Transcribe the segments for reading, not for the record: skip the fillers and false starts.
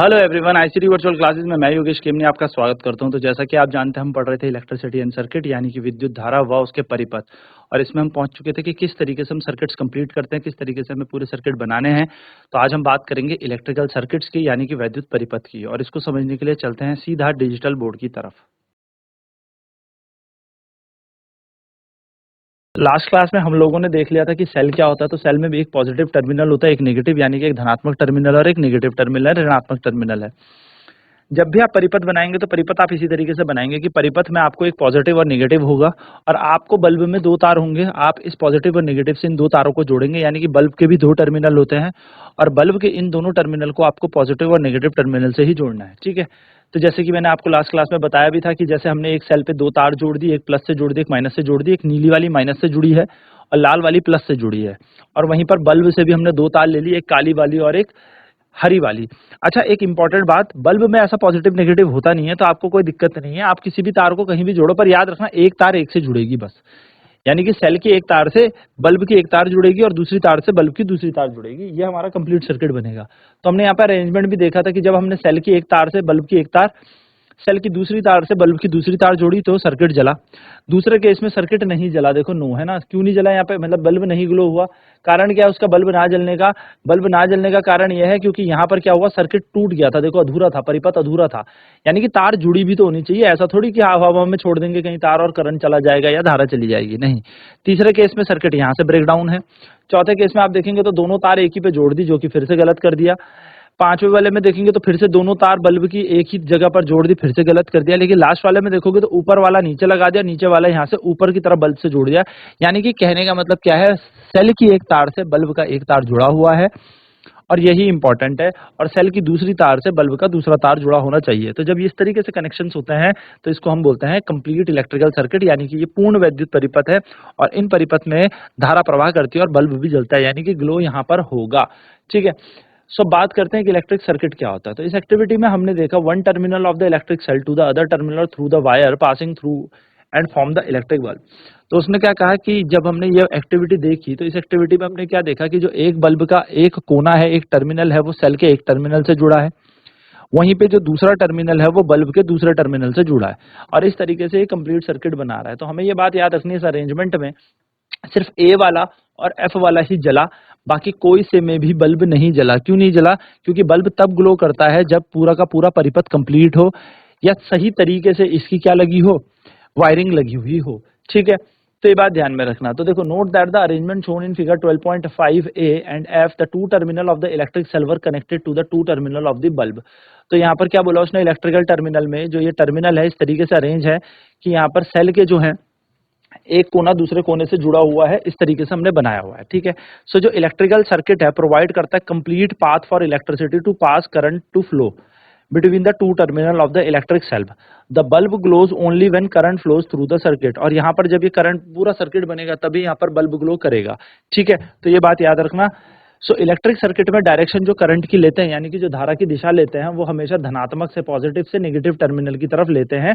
Hello everyone, ICT virtual classes में मैं योगेश केमनी आपका स्वागत करता हूं। तो जैसा कि आप जानते हैं, हम पढ़ रहे थे इलेक्ट्रिसिटी एंड सर्किट, यानी कि विद्युत धारा व उसके परिपथ। और इसमें हम पहुंच चुके थे कि किस तरीके से हम सर्किट्स कंप्लीट करते हैं, किस तरीके से हमें पूरे सर्किट बनाने हैं। तो आज हम बात करेंगे इलेक्ट्रिकल सर्किट्स की, यानी कि वैद्युत परिपथ की। और इसको समझने के लिए चलते हैं सीधा डिजिटल बोर्ड की तरफ। लास्ट क्लास में हम लोगों ने देख लिया था कि सेल क्या होता है। तो सेल में भी एक पॉजिटिव टर्मिनल होता है, एक नेगेटिव, यानी कि एक धनात्मक टर्मिनल और एक नेगेटिव टर्मिनल, ऋणात्मक टर्मिनल है। जब भी आप परिपथ बनाएंगे तो परिपथ आप इसी तरीके से बनाएंगे कि परिपथ में आपको एक पॉजिटिव और नेगेटिव होगा, और आपको बल्ब में दो तार होंगे। आप इस पॉजिटिव और नेगेटिव से इन दो तारों को जोड़ेंगे, यानी कि बल्ब के भी दो टर्मिनल होते हैं, और बल्ब के इन दोनों टर्मिनल को आपको पॉजिटिव और नेगेटिव टर्मिनल से ही जोड़ना है। ठीक है। तो जैसे कि मैंने आपको लास्ट क्लास में बताया भी था कि जैसे हमने एक सेल पे दो तार जोड़ दी, एक प्लस से जोड़ दी, एक माइनस से जोड़ दी, एक नीली वाली माइनस से जुड़ी है और लाल वाली प्लस से जुड़ी है। और वहीं पर बल्ब से भी हमने दो तार ले ली, एक काली वाली और एक हरी वाली। अच्छा, एक इंपॉर्टेंट बात, बल्ब में ऐसा पॉजिटिव नेगेटिव होता नहीं है, तो आपको कोई दिक्कत नहीं है। आप किसी भी तार को कहीं भी जोड़ो, पर याद रखना एक तार एक से जुड़ेगी बस। यानी कि सेल की एक तार से बल्ब की एक तार जुड़ेगी और दूसरी तार से बल्ब की दूसरी तार जुड़ेगी। ये हमारा कंप्लीट सर्किट बनेगा। तो हमने यहाँ पर अरेंजमेंट भी देखा था कि जब हमने सेल की एक तार से बल्ब की एक तार, सेल की दूसरी तार से बल्ब की दूसरी तार जोड़ी तो सर्किट जला। दूसरे केस में सर्किट नहीं जला। देखो नो है ना, क्यों नहीं जला यहाँ पे, मतलब बल्ब नहीं ग्लो हुआ। कारण क्या है उसका बल्ब ना जलने का? बल्ब ना जलने का कारण यह है क्योंकि यहाँ पर क्या हुआ, सर्किट टूट गया था। देखो अधूरा था, परिपथ अधूरा था। यानी कि तार जुड़ी भी तो होनी चाहिए। ऐसा थोड़ी कि हवा में छोड़ देंगे कहीं तार और करंट चला जाएगा या धारा चली जाएगी, नहीं। तीसरे केस में सर्किट यहाँ से ब्रेक डाउन है। चौथे केस में आप देखेंगे तो दोनों तार एक ही पे जोड़ दी, जो कि फिर से गलत कर दिया। पांचवें वाले में देखेंगे तो फिर से दोनों तार बल्ब की एक ही जगह पर जोड़ दी, फिर से गलत कर दिया। लेकिन लास्ट वाले में देखोगे तो ऊपर वाला नीचे लगा दिया, नीचे वाला यहाँ से ऊपर की तरफ बल्ब से जोड़ दिया। यानी कि कहने का मतलब क्या है, सेल की एक तार से बल्ब का एक तार जुड़ा हुआ है, और यही इंपॉर्टेंट है। और सेल की दूसरी तार से बल्ब का दूसरा तार जुड़ा होना चाहिए। तो जब इस तरीके से कनेक्शंस होते हैं तो इसको हम बोलते हैं कंप्लीट इलेक्ट्रिकल सर्किट, यानी कि ये पूर्ण वैद्युत परिपथ है। और इन परिपथ में धारा प्रवाह करती है और बल्ब भी जलता है, यानी कि ग्लो यहाँ पर होगा। ठीक है। सो बात करते हैं कि इलेक्ट्रिक सर्किट क्या होता है। तो इस एक्टिविटी में हमने देखा one terminal of the electric cell to the other terminal through the wire passing through and form the electric bulb. तो उसने क्या कहा कि जब हमने ये एक्टिविटी देखी तो इस एक्टिविटी में हमने क्या देखा कि जो एक बल्ब का एक कोना है, एक टर्मिनल है, वो सेल के एक टर्मिनल से जुड़ा है। वहीं पे जो दूसरा टर्मिनल है वो बल्ब के दूसरे टर्मिनल से जुड़ा है। और इस तरीके से ये कंप्लीट सर्किट बना रहा है। तो हमें ये बात याद रखनी है, इस अरेंजमेंट में सिर्फ ए वाला और एफ वाला ही जला, बाकी कोई से में भी बल्ब नहीं जला। क्यों नहीं जला? क्योंकि बल्ब तब ग्लो करता है जब पूरा का पूरा परिपथ कंप्लीट हो, या सही तरीके से इसकी क्या लगी हो, वायरिंग लगी हुई हो। ठीक है। तो ये बात ध्यान में रखना। तो देखो, note that the arrangement shown in figure 12.5 A and F, the two terminal of the electric cell were connected to the two terminal of the bulb. तो यहाँ पर क्या बोला उसने, इलेक्ट्रिकल टर्मिनल में जो ये टर्मिनल है इस तरीके से अरेंज है कि यहाँ पर सेल के जो है एक कोना दूसरे कोने से जुड़ा हुआ है, इस तरीके से हमने बनाया हुआ है। ठीक है। सो जो इलेक्ट्रिकल सर्किट है प्रोवाइड करता है complete path for electricity to pass current to flow between the two terminal of the electric cell. The bulb glows only when current flows through the circuit. और यहाँ पर जब ये करंट पूरा circuit बनेगा तभी यहाँ पर बल्ब ग्लो करेगा। ठीक है। तो ये बात याद रखना। सो इलेक्ट्रिक सर्किट में डायरेक्शन जो करंट की लेते हैं, यानी कि जो धारा की दिशा लेते हैं, वो हमेशा धनात्मक से पॉजिटिव से नेगेटिव टर्मिनल की तरफ लेते हैं।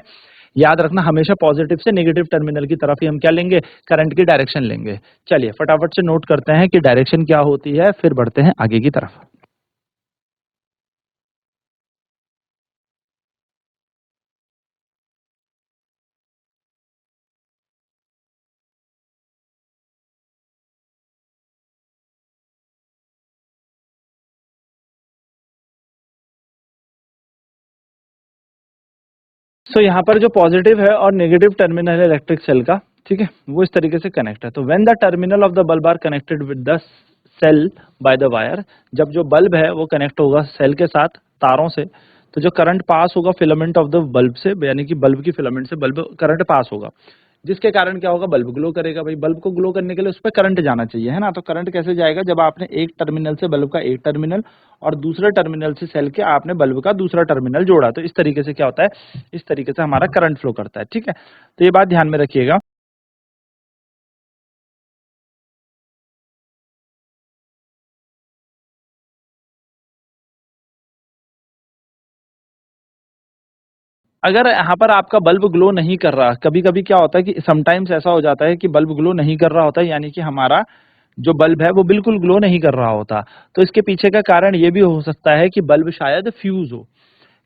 याद रखना, हमेशा पॉजिटिव से नेगेटिव टर्मिनल की तरफ ही हम क्या लेंगे, करंट की डायरेक्शन लेंगे। चलिए फटाफट से नोट करते हैं कि डायरेक्शन क्या होती है, फिर बढ़ते हैं आगे की तरफ। सो यहाँ पर जो पॉजिटिव है और नेगेटिव टर्मिनल है इलेक्ट्रिक सेल का, ठीक है, वो इस तरीके से कनेक्ट है। तो when the terminal of the bulb are connected with the cell by the wire, जब जो बल्ब है वो कनेक्ट होगा सेल के साथ तारों से, तो जो करंट पास होगा फिलामेंट ऑफ द बल्ब से, यानी कि बल्ब की फिलामेंट से बल्ब करंट पास होगा, जिसके कारण क्या होगा, बल्ब ग्लो करेगा। भाई बल्ब को ग्लो करने के लिए उस पर करंट जाना चाहिए, है ना। तो करंट कैसे जाएगा, जब आपने एक टर्मिनल से बल्ब का एक टर्मिनल और दूसरे टर्मिनल से सेल के आपने बल्ब का दूसरा टर्मिनल जोड़ा, तो इस तरीके से क्या होता है, इस तरीके से हमारा करंट फ्लो करता है। ठीक है। तो ये बात ध्यान में रखिएगा। अगर यहाँ पर आपका बल्ब ग्लो नहीं कर रहा, कभी कभी क्या होता है कि समटाइम्स ऐसा हो जाता है कि बल्ब ग्लो नहीं कर रहा होता है, यानी कि हमारा जो बल्ब है वो बिल्कुल ग्लो नहीं कर रहा होता। तो इसके पीछे का कारण ये भी हो सकता है कि बल्ब शायद फ्यूज हो,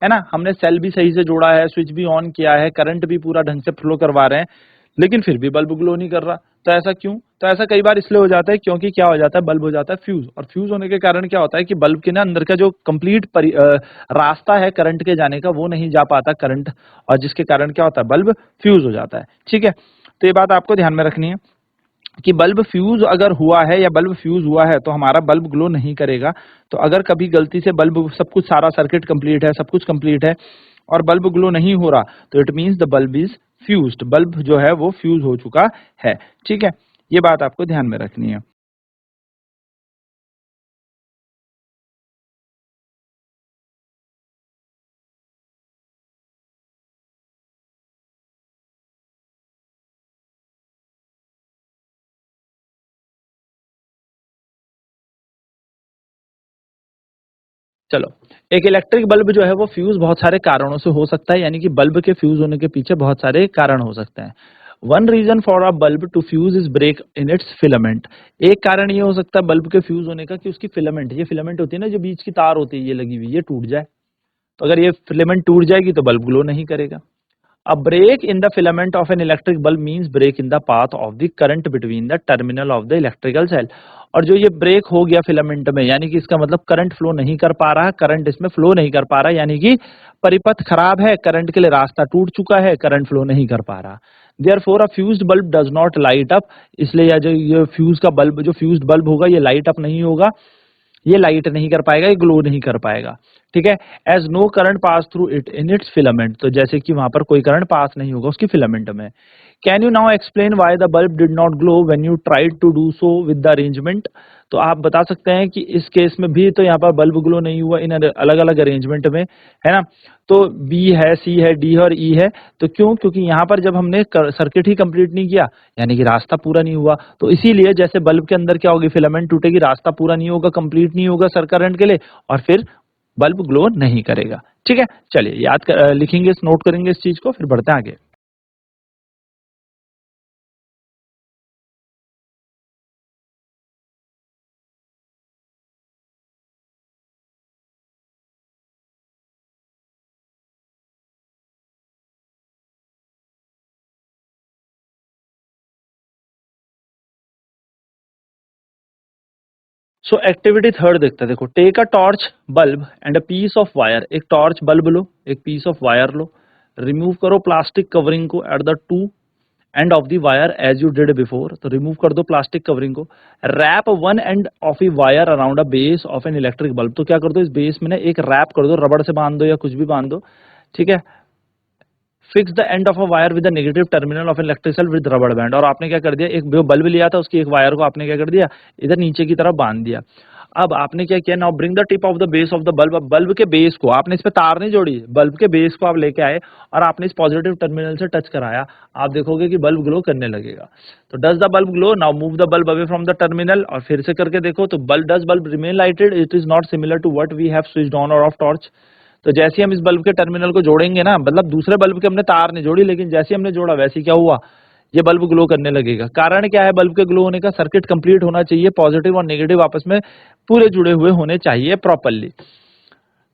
है ना। हमने सेल भी सही से जोड़ा है, स्विच भी ऑन किया है, करंट भी पूरा ढंग से फ्लो करवा रहे हैं, लेकिन फिर भी बल्ब ग्लो नहीं कर रहा। तो ऐसा क्यों? तो ऐसा कई बार इसलिए हो जाता है क्योंकि क्या हो जाता है, बल्ब हो जाता है फ्यूज, और फ्यूज होने के कारण क्या होता है कि बल्ब के ना अंदर का जो कंप्लीट रास्ता है करंट के जाने का वो नहीं जा पाता करंट, और जिसके कारण क्या होता है, बल्ब फ्यूज हो जाता है। ठीक है, तो ये बात आपको ध्यान में रखनी है कि बल्ब फ्यूज अगर हुआ है या बल्ब फ्यूज हुआ है तो हमारा बल्ब ग्लो नहीं करेगा। तो अगर कभी गलती से बल्ब, सब कुछ सारा सर्किट कंप्लीट है, सब कुछ कंप्लीट है और बल्ब ग्लो नहीं हो रहा, तो it means the bulb is fused, bulb जो है वो फ्यूज हो चुका है। ठीक है, ये बात आपको ध्यान में रखनी है। चलो, एक इलेक्ट्रिक बल्ब जो है वो फ्यूज बहुत सारे कारणों से हो सकता है, यानी कि बल्ब के फ्यूज होने के पीछे बहुत सारे कारण हो सकते हैं। One reason for a bulb to fuse is break in its filament. एक कारण ये हो सकता है बल्ब के फ्यूज होने का कि उसकी फिलामेंट, ये फिलामेंट होती है ना, जो बीच की तार होती है ये लगी हुई, ये टूट जाए। तो अगर ये फिलामेंट टूट जाएगी तो बल्ब ग्लो नहीं करेगा। A break in the filament of an electric bulb means break in the path of the current between the terminal of the electrical cell। और जो ये ब्रेक हो गया फिलामेंट में, यानी कि इसका मतलब करंट फ्लो नहीं कर पा रहा है, करंट इसमें फ्लो नहीं कर पा रहा, यानी कि परिपथ खराब है, करंट के लिए रास्ता टूट चुका है, करंट फ्लो नहीं कर पा रहा। Therefore a fused bulb does not light up। इसलिए यह जो ये फ्यूज का बल्ब, जो फ्यूज्ड बल्ब होगा ये लाइट अप नहीं होगा, ये लाइट नहीं कर पाएगा, ये ग्लो नहीं कर पाएगा। ठीक है, as no current pass through it in its filament. तो जैसे कि वहां पर कोई करंट पास नहीं होगा उसकी फिलामेंट में। Can you now explain why the bulb did not glow when you tried to do so with the arrangement. तो आप बता सकते हैं कि इस केस में भी तो यहाँ पर बल्ब ग्लो नहीं हुआ इन अलग अलग अरेंजमेंट में, है ना। तो बी है, सी है, डी है और ई है। तो क्यों? क्योंकि यहाँ पर जब हमने सर्किट ही कंप्लीट नहीं किया, यानी कि रास्ता पूरा नहीं हुआ, तो इसीलिए जैसे बल्ब के अंदर क्या होगी, फिलामेंट टूटेगी, रास्ता पूरा नहीं होगा, कंप्लीट नहीं होगा सर करंट के लिए, और फिर बल्ब ग्लो नहीं करेगा। ठीक है, चलिए लिखेंगे, नोट करेंगे इस चीज को, फिर बढ़ते हैं आगे। सो एक्टिविटी थर्ड देखते हैं। देखो, take a torch bulb and a piece of wire. एक टॉर्च बल्ब लो, एक पीस ऑफ वायर लो, रिमूव करो प्लास्टिक कवरिंग को at the two end of the wire as you did before. तो रिमूव कर दो प्लास्टिक कवरिंग को। Wrap one end of a wire around a base of an electric bulb. तो क्या कर दो, इस बेस में ना एक रैप कर दो, रबड़ से बांध दो या कुछ भी बांध दो। ठीक है, fix the end of a wire with the negative terminal of electrical with रबड़ बैंड। और आपने क्या कर दिया, एक जो बल्ब लिया था उसकी एक वायर को आपने क्या कर दिया, इधर नीचे की तरफ बांध दिया। अब आपने क्या किया, now bring the tip of the base of the bulb. अब बल्ब के बेस को आपने, इस पे तार नहीं जोड़ी, बल्ब के बेस को आप लेके आए और आपने इस पॉजिटिव टर्मिनल से टच कराया। आप देखोगे कि बल्ब ग्लो करने लगेगा। तो does the bulb glow? Now move the bulb away from the terminal, और फिर से करके देखो तो bulb, does bulb remain lighted? It is not similar to what we have switched on और ऑफ टॉर्च। तो जैसे ही हम इस बल्ब के टर्मिनल को जोड़ेंगे ना, मतलब दूसरे बल्ब के हमने तार नहीं जोड़ी, लेकिन जैसे ही हमने जोड़ा वैसे ही क्या हुआ, ये बल्ब ग्लो करने लगेगा। कारण क्या है बल्ब के ग्लो होने का? सर्किट कंप्लीट होना चाहिए, पॉजिटिव और नेगेटिव आपस में पूरे जुड़े हुए होने चाहिए प्रॉपरली।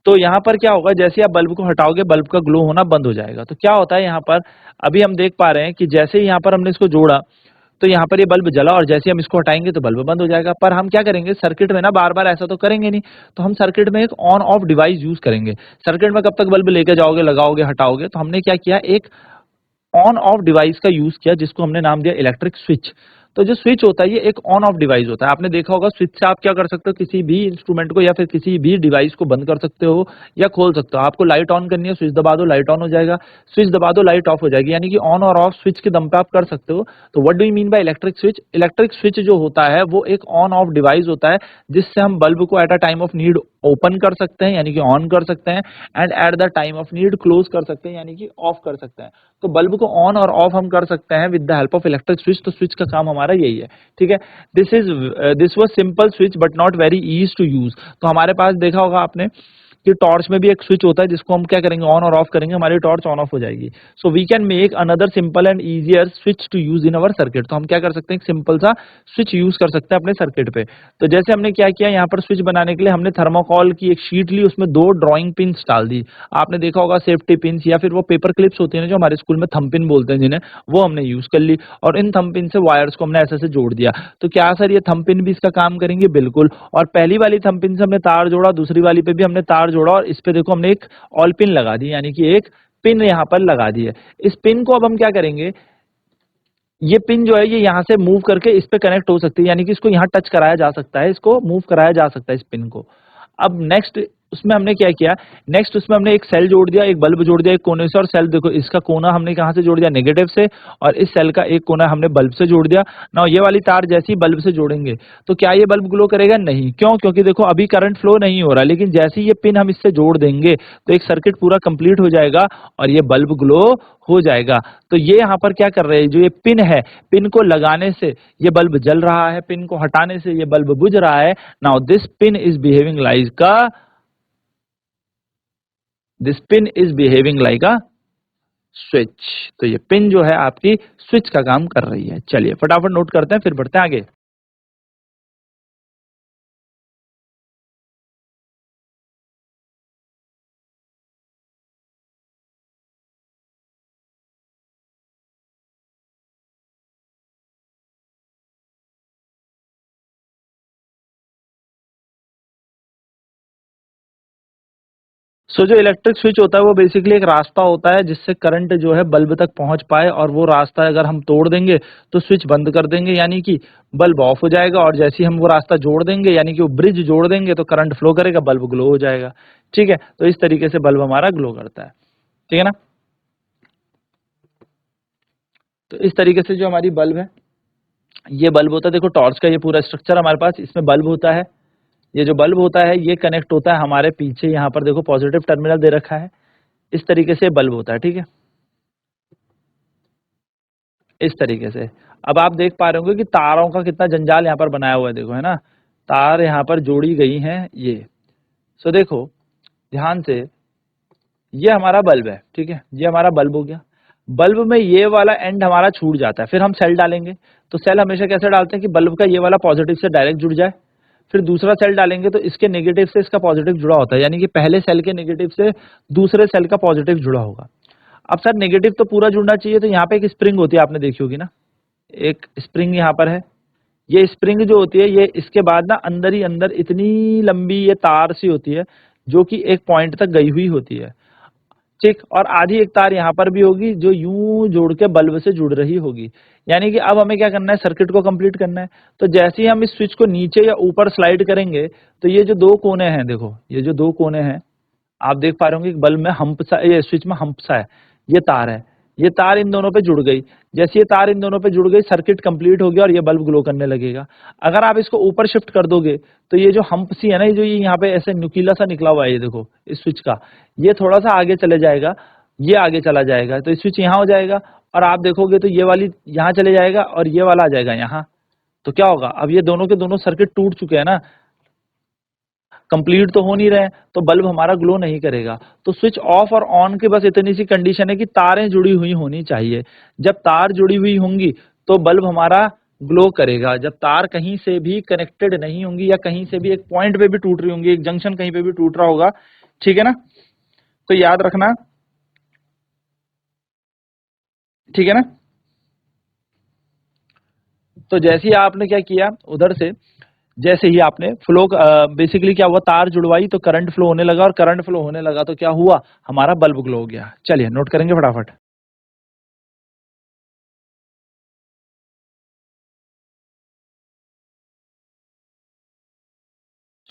तो यहाँ पर क्या होगा, जैसे आप बल्ब को हटाओगे बल्ब का ग्लो होना बंद हो जाएगा। तो क्या होता है यहाँ पर, अभी हम देख पा रहे हैं कि जैसे ही यहाँ पर हमने इसको जोड़ा तो यहाँ पर ये बल्ब जला, और जैसे ही हम इसको हटाएंगे तो बल्ब बंद हो जाएगा। पर हम क्या करेंगे, सर्किट में ना बार बार ऐसा तो करेंगे नहीं, तो हम सर्किट में एक ऑन ऑफ डिवाइस यूज करेंगे। सर्किट में कब तक बल्ब लेके जाओगे, लगाओगे, हटाओगे। तो हमने क्या किया, एक ऑन ऑफ डिवाइस का यूज किया जिसको हमने नाम दिया इलेक्ट्रिक स्विच। तो जो स्विच होता है ये एक ऑन ऑफ डिवाइस होता है। आपने देखा होगा स्विच से आप क्या कर सकते हो, किसी भी इंस्ट्रूमेंट को या फिर किसी भी डिवाइस को बंद कर सकते हो या खोल सकते हो। आपको लाइट ऑन करनी है, स्विच दबा दो, लाइट ऑन हो जाएगा, स्विच दबा दो, लाइट ऑफ हो जाएगी। यानी कि ऑन और ऑफ स्विच के दम पे आप कर सकते हो। तो what do you mean by electric switch? Electric switch जो होता है वो एक ऑन ऑफ डिवाइस होता है जिससे हम बल्ब को at a time of need open कर सकते हैं, यानी कि ऑन कर सकते हैं, and at the time of need close कर सकते हैं, यानी कि ऑफ कर सकते हैं। तो बल्ब को ऑन और ऑफ हम कर सकते हैं with the help of electric switch. तो स्विच का काम हमारा यही है। ठीक है, this was simple switch but not very easy to use. तो हमारे पास देखा होगा आपने कि टॉर्च में भी एक स्विच होता है जिसको हम क्या करेंगे, ऑन और ऑफ करेंगे, हमारी टॉर्च ऑन ऑफ हो जाएगी। So we can make another simple and easier switch to use in our circuit. तो हम क्या कर सकते हैं, एक सिंपल सा स्विच यूज कर सकते हैं अपने सर्किट पे। तो जैसे हमने क्या किया, यहाँ पर स्विच बनाने के लिए हमने थर्मोकॉल की एक शीट ली, उसमें 2 ड्रॉइंग पिन्स डाल दी। आपने देखा होगा सेफ्टी पिन्स या फिर वो पेपर क्लिप्स होती है जो हमारे स्कूल में थंब पिन बोलते हैं जिन्हें, वो हमने यूज कर ली और इन थंब पिन से वायर्स को हमने ऐसे ऐसे जोड़ दिया। तो क्या सर ये थंब पिन भी इसका काम करेंगे? बिल्कुल। और पहली वाली थंब पिन से हमने तार जोड़ा, दूसरी वाली पे भी हमने तार जोड़ा और इस पे देखो हमने एक ऑल पिन लगा दी, यानी कि एक पिन यहाँ पर लगा दी है। इस पिन को अब हम क्या करेंगे, ये पिन जो है ये यहाँ से मूव करके इस पे कनेक्ट हो सकती है, यानी कि इसको यहाँ टच कराया जा सकता है, इसको मूव कराया जा सकता है इस पिन को। अब नेक्स्ट उसमें हमने क्या किया, नेक्स्ट उसमें हमने एक सेल जोड़ दिया, एक बल्ब जोड़ दिया एक कोने से, और सेल देखो इसका कोना हमने कहां से जोड़ दिया, नेगेटिव से, और इस सेल का एक कोना हमने बल्ब से जोड़ दिया ना। ये वाली तार जैसे ही बल्ब से जोड़ेंगे तो क्या ये बल्ब ग्लो करेगा? नहीं। क्यों? क्योंकि देखो अभी करंट फ्लो नहीं हो रहा, लेकिन जैसे ही ये पिन हम इससे जोड़ देंगे तो एक सर्किट पूरा कंप्लीट हो जाएगा और ये बल्ब ग्लो हो जाएगा। तो ये यहाँ पर क्या कर रहे हैं, जो ये पिन है, पिन को लगाने से ये बल्ब जल रहा है, पिन को हटाने से ये बल्ब बुझ रहा है। Now this pin is behaving like a this pin is behaving like a switch. तो ये पिन जो है आपकी स्विच का काम कर रही है। चलिए फटाफट नोट करते हैं फिर बढ़ते हैं आगे। जो इलेक्ट्रिक स्विच होता है वो बेसिकली एक रास्ता होता है जिससे करंट जो है बल्ब तक पहुंच पाए, और वो रास्ता अगर हम तोड़ देंगे तो स्विच बंद कर देंगे, यानी कि बल्ब ऑफ हो जाएगा, और जैसे ही हम वो रास्ता जोड़ देंगे यानी कि वो ब्रिज जोड़ देंगे तो करंट फ्लो करेगा, बल्ब ग्लो हो जाएगा। ठीक है, तो इस तरीके से बल्ब हमारा ग्लो करता है। ठीक है ना। तो इस तरीके से जो हमारी बल्ब है, ये बल्ब होता है, देखो टॉर्च का ये पूरा स्ट्रक्चर हमारे पास, इसमें बल्ब होता है। ये जो बल्ब होता है ये कनेक्ट होता है हमारे पीछे, यहाँ पर देखो पॉजिटिव टर्मिनल दे रखा है, इस तरीके से बल्ब होता है। ठीक है, इस तरीके से। अब आप देख पा रहे होंगे कि तारों का कितना जंजाल यहाँ पर बनाया हुआ है, देखो है ना, तार यहाँ पर जोड़ी गई हैं ये। सो देखो ध्यान से, ये हमारा बल्ब है, ठीक है, ये हमारा बल्ब हो गया। बल्ब में ये वाला एंड हमारा छूट जाता है, फिर हम सेल डालेंगे। तो सेल हमेशा कैसे डालते हैं कि बल्ब का ये वाला पॉजिटिव से डायरेक्ट जुड़ जाए, फिर दूसरा सेल डालेंगे तो इसके नेगेटिव से इसका पॉजिटिव जुड़ा होता है, यानी कि पहले सेल के नेगेटिव से दूसरे सेल का पॉजिटिव जुड़ा होगा। अब सर नेगेटिव तो पूरा जुड़ना चाहिए, तो यहाँ पे एक स्प्रिंग होती है, आपने देखी होगी ना, एक स्प्रिंग यहाँ पर है। ये स्प्रिंग जो होती है ये इसके बाद ना अंदर ही अंदर इतनी लंबी ये तार सी होती है जो कि एक पॉइंट तक गई हुई होती है। ठीक, और आधी एक तार यहाँ पर भी होगी जो यूं जोड़ के बल्ब से जुड़ रही होगी। यानी कि अब हमें क्या करना है, सर्किट को कंप्लीट करना है। तो जैसे ही हम इस स्विच को नीचे या ऊपर स्लाइड करेंगे तो ये जो 2 कोने हैं, देखो ये जो 2 कोने हैं, आप देख पा रहे होंगे कि बल्ब में हम्प सा, ये स्विच में हम्प सा है, ये तार है, ये तार इन दोनों पे जुड़ गई। जैसे ये तार इन दोनों पे जुड़ गई, सर्किट कंप्लीट हो गया और ये बल्ब ग्लो करने लगेगा। अगर आप इसको ऊपर शिफ्ट कर दोगे तो ये जो हम्प सी है ना, ये जो ये यहाँ पे ऐसे नुकीला सा निकला हुआ है, ये देखो इस स्विच का, ये थोड़ा सा आगे चले जाएगा, ये आगे चला जाएगा, तो स्विच यहाँ हो जाएगा। और आप देखोगे तो ये वाली यहाँ चले जाएगा और ये वाला आ जाएगा यहाँ। तो क्या होगा, अब ये दोनों के दोनों सर्किट टूट चुके हैं ना, कंप्लीट तो हो नहीं रहे हैं, तो बल्ब हमारा ग्लो नहीं करेगा। तो स्विच ऑफ और ऑन की बस इतनी सी कंडीशन है कि तारें जुड़ी हुई होनी चाहिए। जब तार जुड़ी हुई होंगी तो बल्ब हमारा ग्लो करेगा। जब तार कहीं से भी कनेक्टेड नहीं होंगी या कहीं से भी एक पॉइंट पे भी टूट रही होंगी, एक जंक्शन कहीं पे भी टूट रहा होगा, ठीक है ना, तो याद रखना, ठीक है ना। तो जैसे ही आपने क्या किया उधर से, जैसे ही आपने फ्लो बेसिकली क्या हुआ, तार जुड़वाई तो करंट फ्लो होने लगा, और करंट फ्लो होने लगा तो क्या हुआ, हमारा बल्ब ग्लो हो गया। चलिए नोट करेंगे फटाफट।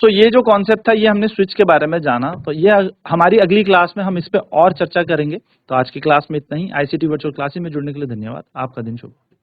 तो ये जो कॉन्सेप्ट था ये हमने स्विच के बारे में जाना, तो ये हमारी अगली क्लास में हम इस पे और चर्चा करेंगे। तो आज की क्लास में इतना ही। आईसीटी वर्चुअल क्लासेस में जुड़ने के लिए धन्यवाद। आपका दिन शुभ हो।